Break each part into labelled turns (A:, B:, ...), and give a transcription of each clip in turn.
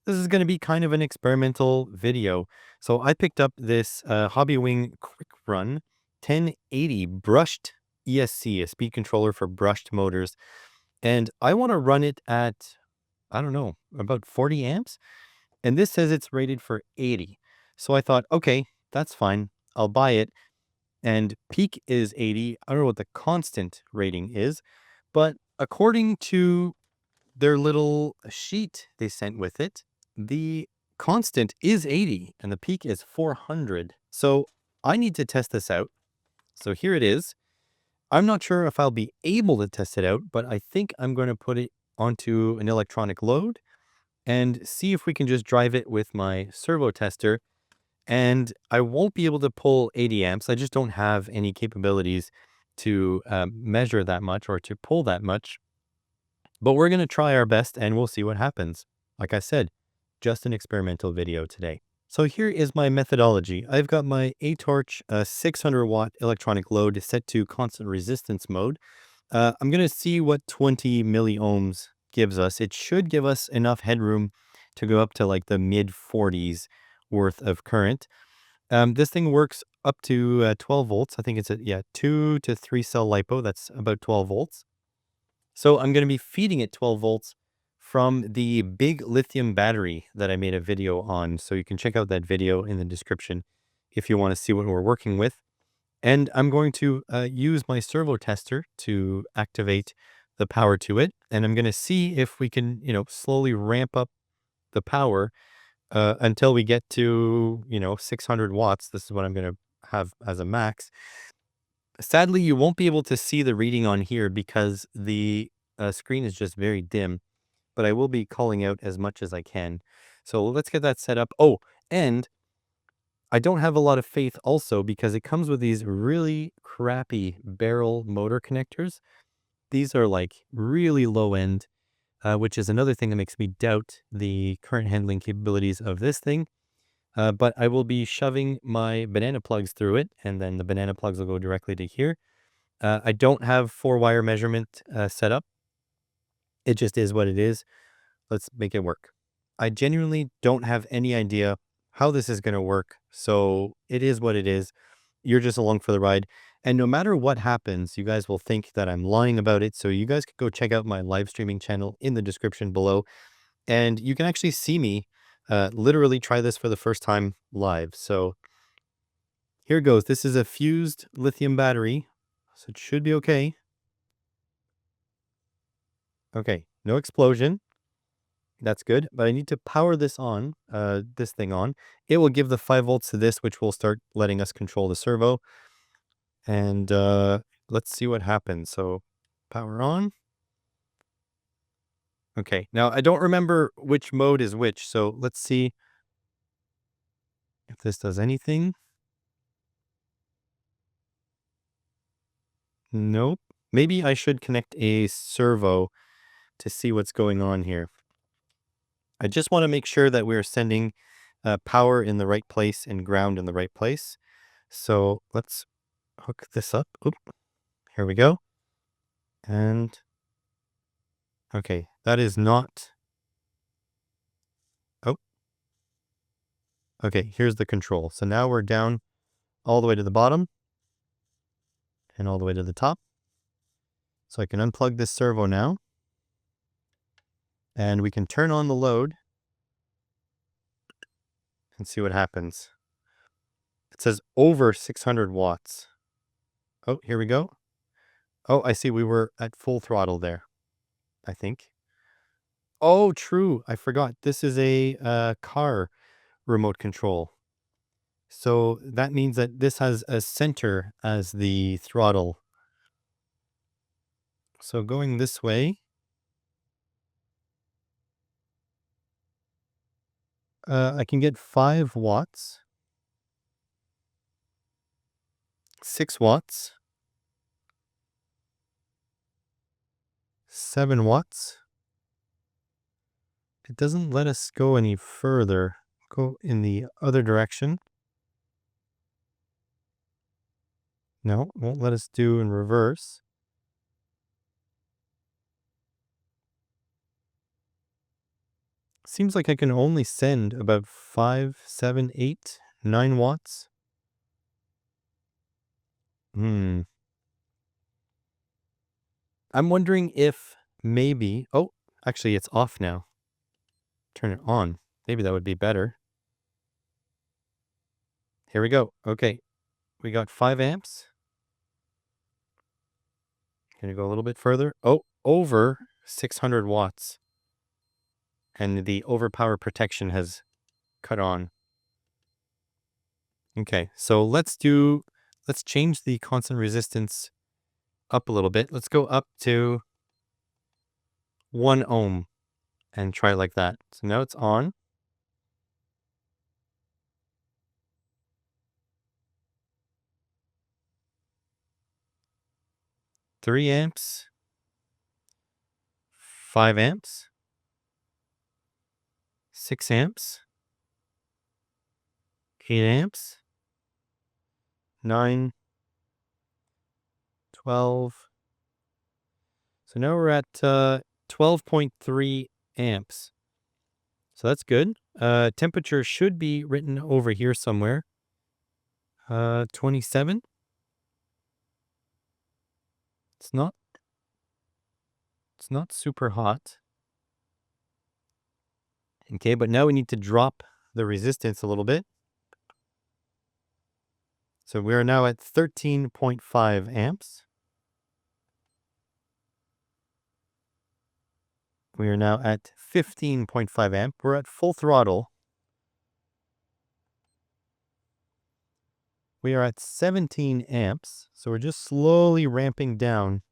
A: This is going to be kind of an experimental video. So I picked up this Hobbywing Quicrun 1080 brushed ESC, a speed controller for brushed motors. And I want to run it at, I don't know, about 40 amps. And this says it's rated for 80. So I thought, okay, that's fine. I'll buy it. And peak is 80. I don't know what the constant rating is, but according to their little sheet they sent with it, the constant is 80 and the peak is 400. So I need to test this out. So here it is. I'm not sure if I'll be able to test it out, but I think I'm going to put it onto an electronic load and see if we can just drive it with my servo tester. And I won't be able to pull 80 amps. I just don't have any capabilities to measure that much or to pull that much. But we're going to try our best and we'll see what happens. Like I said, just an experimental video today. So here is my methodology. I've got my A-Torch 600 watt electronic load set to constant resistance mode. I'm going to see what 20 milliohms gives us. It should give us enough headroom to go up to like the mid 40s worth of current. This thing works up to 12 volts. I think it's a 2 to 3 cell LiPo. That's about 12 volts. So I'm going to be feeding it 12 volts from the big lithium battery that I made a video on. So you can check out that video in the description if you want to see what we're working with. And I'm going to use my servo tester to activate the power to it. And I'm going to see if we can, slowly ramp up the power until we get to, 600 watts. This is what I'm going to have as a max. Sadly, you won't be able to see the reading on here because the screen is just very dim, but I will be calling out as much as I can. So let's get that set up. Oh, and I don't have a lot of faith also because it comes with these really crappy barrel motor connectors. These are like really low end, which is another thing that makes me doubt the current handling capabilities of this thing. But I will be shoving my banana plugs through it, and then the banana plugs will go directly to here. I don't have 4-wire measurement set up. It just is what it is. Let's make it work. I genuinely don't have any idea how this is going to work. So it is what it is. You're just along for the ride. And no matter what happens, you guys will think that I'm lying about it. So you guys can go check out my live streaming channel in the description below. And you can actually see me literally try this for the first time live. So here goes. This is a fused lithium battery. So it should be okay. Okay, no explosion. That's good, but I need to power this on, this thing on. It will give the 5 volts to this, which will start letting us control the servo. And let's see what happens. So power on. Okay, now I don't remember which mode is which, so let's see if this does anything. Nope. Maybe I should connect a servo to see what's going on here. I just want to make sure that we're sending power in the right place and ground in the right place. So let's hook this up. Oop, here we go. And okay, that is not. Oh, okay, here's the control. So now we're down all the way to the bottom and all the way to the top. So I can unplug this servo now. And we can turn on the load and see what happens. It says over 600 watts. Oh, here we go. Oh, I see we were at full throttle there, I think. Oh, true. I forgot. This is a car remote control. So that means that this has a center as the throttle. So going this way, I can get 5 watts, 6 watts, 7 watts. It doesn't let us go any further. Go in the other direction. No, won't let us do in reverse. Seems like I can only send about 5, 7, 8, 9 watts. I'm wondering if maybe... Oh, actually, it's off now. Turn it on. Maybe that would be better. Here we go. Okay, we got 5 amps. Gonna go a little bit further. Oh, over 600 watts. And the overpower protection has cut on. Okay, so let's change the constant resistance up a little bit. Let's go up to 1 ohm and try it like that. So now it's on. Three amps, 5 amps, 6 amps, 8 amps, 9, 12. So now we're at 12.3 amps. So that's good. Temperature should be written over here somewhere. 27. It's not super hot. Okay, but now we need to drop the resistance a little bit. So we are now at 13.5 amps. We are now at 15.5 amp. We're at full throttle. We are at 17 amps. So we're just slowly ramping down.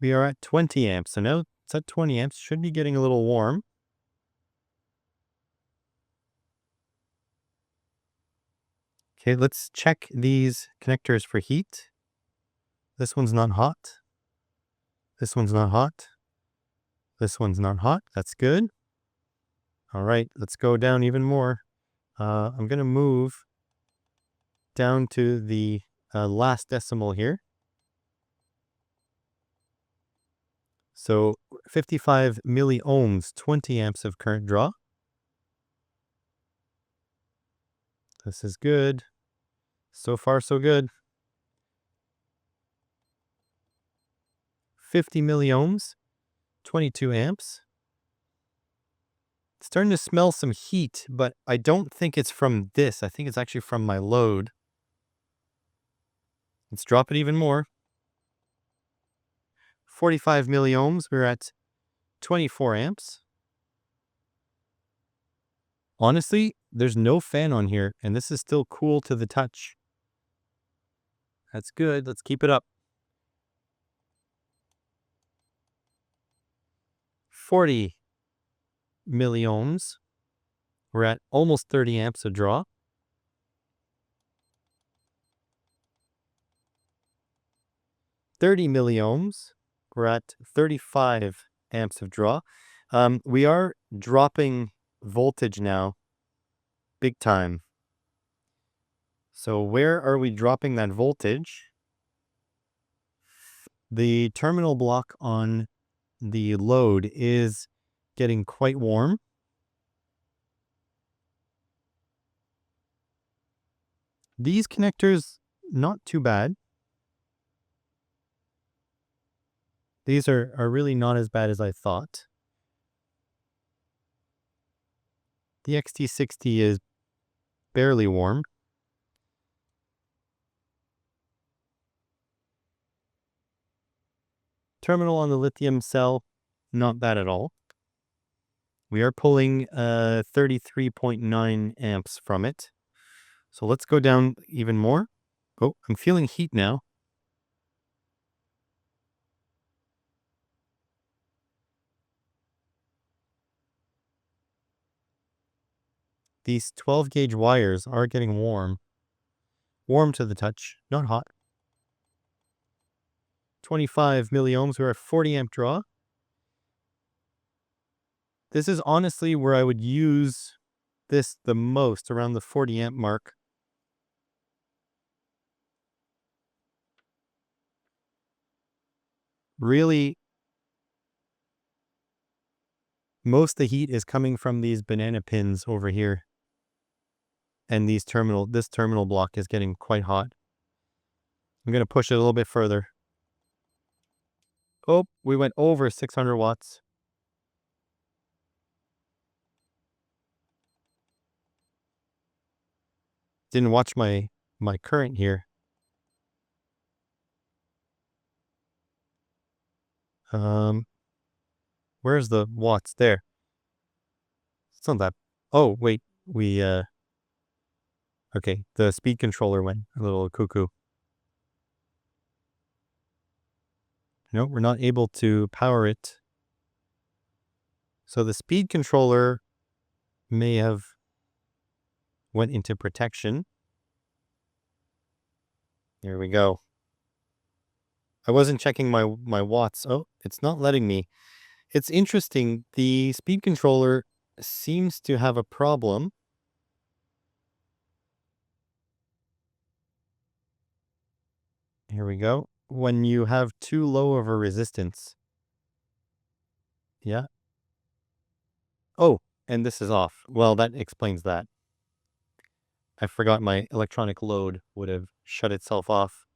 A: We are at 20 amps. So now it's at 20 amps. Should be getting a little warm. Okay, let's check these connectors for heat. This one's not hot. This one's not hot. This one's not hot. That's good. All right, let's go down even more. I'm going to move down to the last decimal here. So 55 milliohms, 20 amps of current draw. This is good. So far, so good. 50 milliohms, 22 amps. It's starting to smell some heat, but I don't think it's from this. I think it's actually from my load. Let's drop it even more. 45 milliohms, we're at 24 amps. Honestly, there's no fan on here, and this is still cool to the touch. That's good. Let's keep it up. 40 milliohms. We're at almost 30 amps of draw. 30 milliohms. We're at 35 amps of draw. We are dropping voltage now, big time. So where are we dropping that voltage? The terminal block on the load is getting quite warm. These connectors, not too bad. These are really not as bad as I thought. The XT60 is barely warm. Terminal on the lithium cell, not bad at all. We are pulling 33.9 amps from it. So let's go down even more. Oh, I'm feeling heat now. These 12 gauge wires are getting warm. Warm to the touch, not hot. 25 milliohms, we're at 40 amp draw. This is honestly where I would use this the most, around the 40 amp mark. Really Most of the heat is coming from these banana pins over here. And this terminal block is getting quite hot. I'm going to push it a little bit further. Oh, we went over 600 watts. Didn't watch my current here. Where's the watts? There. It's not that. Oh, wait. Okay, the speed controller went a little cuckoo. No, we're not able to power it. So the speed controller may have went into protection. There we go. I wasn't checking my watts. Oh, it's not letting me. It's interesting. The speed controller seems to have a problem. Here we go. When you have too low of a resistance. Yeah. Oh, and this is off. Well, that explains that. I forgot my electronic load would have shut itself off.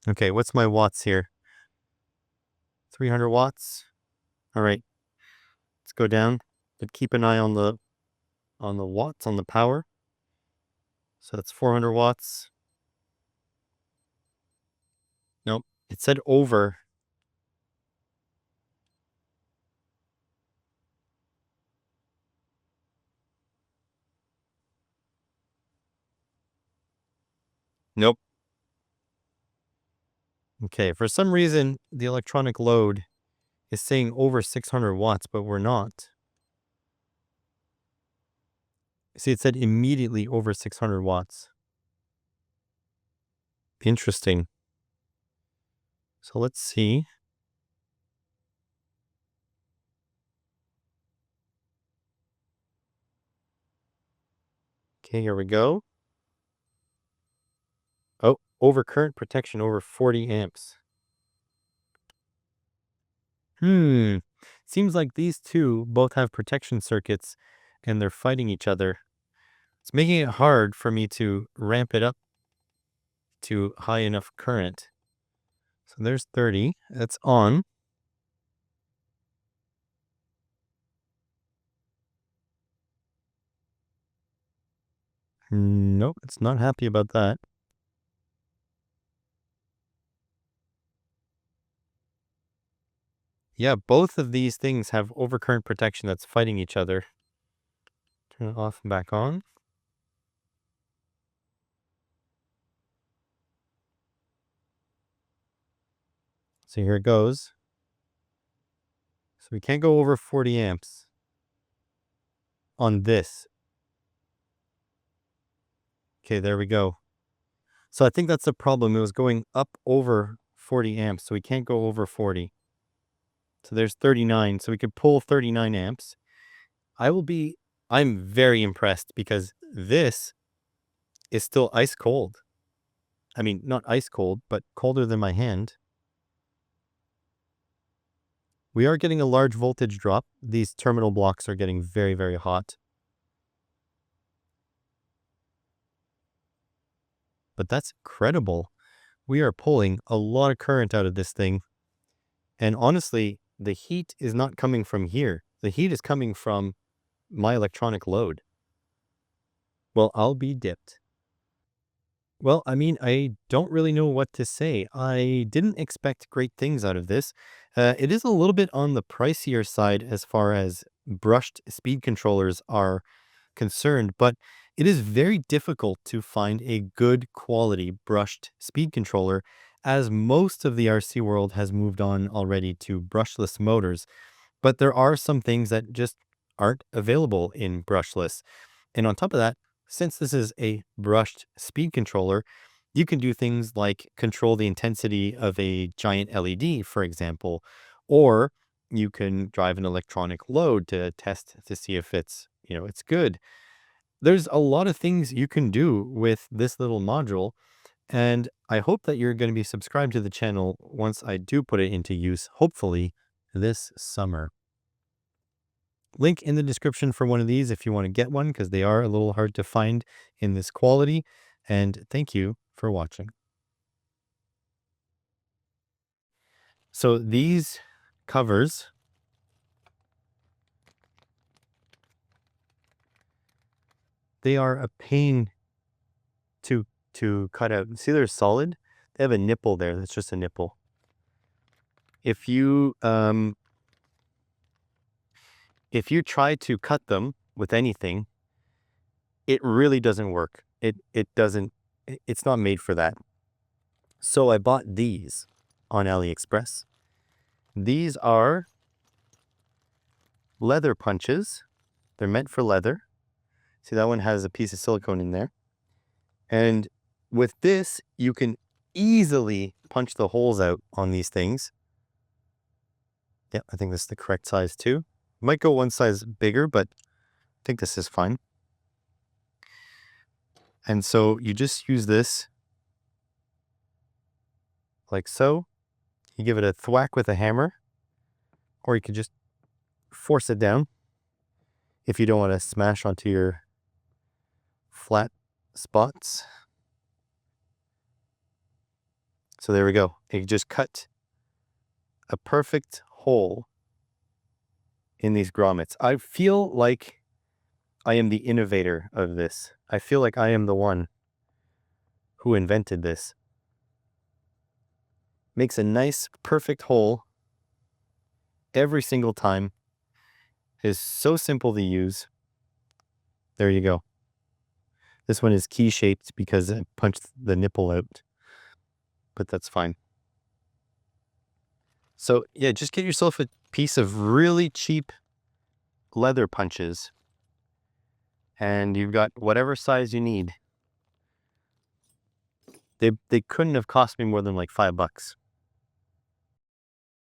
A: Okay, what's my watts here? 300 watts. All right. Let's go down, but keep an eye on the watts, on the power. So that's 400 watts. Nope, it said over. Nope. Okay, for some reason, the electronic load is saying over 600 watts, but we're not. See, it said immediately over 600 watts. Interesting. So let's see. Okay, here we go. Oh, over current protection over 40 amps. Seems like these two both have protection circuits and they're fighting each other. It's making it hard for me to ramp it up to high enough current. So there's 30. That's on. Nope, it's not happy about that. Yeah, both of these things have overcurrent protection that's fighting each other. Turn it off and back on. So here it goes. So we can't go over 40 amps on this. Okay, there we go. So I think that's the problem. It was going up over 40 amps, so we can't go over 40. So there's 39, so we could pull 39 amps. I'm very impressed because this is still ice cold. I mean, not ice cold, but colder than my hand. We are getting a large voltage drop. These terminal blocks are getting very, very hot. But that's incredible. We are pulling a lot of current out of this thing. And honestly, the heat is not coming from here. The heat is coming from my electronic load. Well, I'll be dipped. Well, I mean, I don't really know what to say. I didn't expect great things out of this. It is a little bit on the pricier side as far as brushed speed controllers are concerned, but it is very difficult to find a good quality brushed speed controller as most of the RC world has moved on already to brushless motors. But there are some things that just aren't available in brushless. And on top of that, since this is a brushed speed controller, you can do things like control the intensity of a giant LED, for example, or you can drive an electronic load to test to see if it's good. There's a lot of things you can do with this little module, and I hope that you're going to be subscribed to the channel once I do put it into use, hopefully this summer. Link in the description for one of these if you want to get one, because they are a little hard to find in this quality. And thank you for watching. So these covers, they are a pain to cut out. See, they're solid. They have a nipple there. That's just a nipple. If you try to cut them with anything, it really doesn't work. It's not made for that. So I bought these on AliExpress. These are leather punches. They're meant for leather. See, that one has a piece of silicone in there. And with this, you can easily punch the holes out on these things. Yeah, I think this is the correct size too. Might go one size bigger, but I think this is fine. And so you just use this like so. You give it a thwack with a hammer, or you could just force it down if you don't want to smash onto your flat spots. So there we go. You just cut a perfect hole in these grommets. I feel like I am the innovator of this. I feel like I am the one who invented this. Makes a nice, perfect hole every single time. It is so simple to use. There you go. This one is key-shaped because I punched the nipple out, but that's fine. So yeah, just get yourself a piece of really cheap leather punches, and you've got whatever size you need. They couldn't have cost me more than like $5.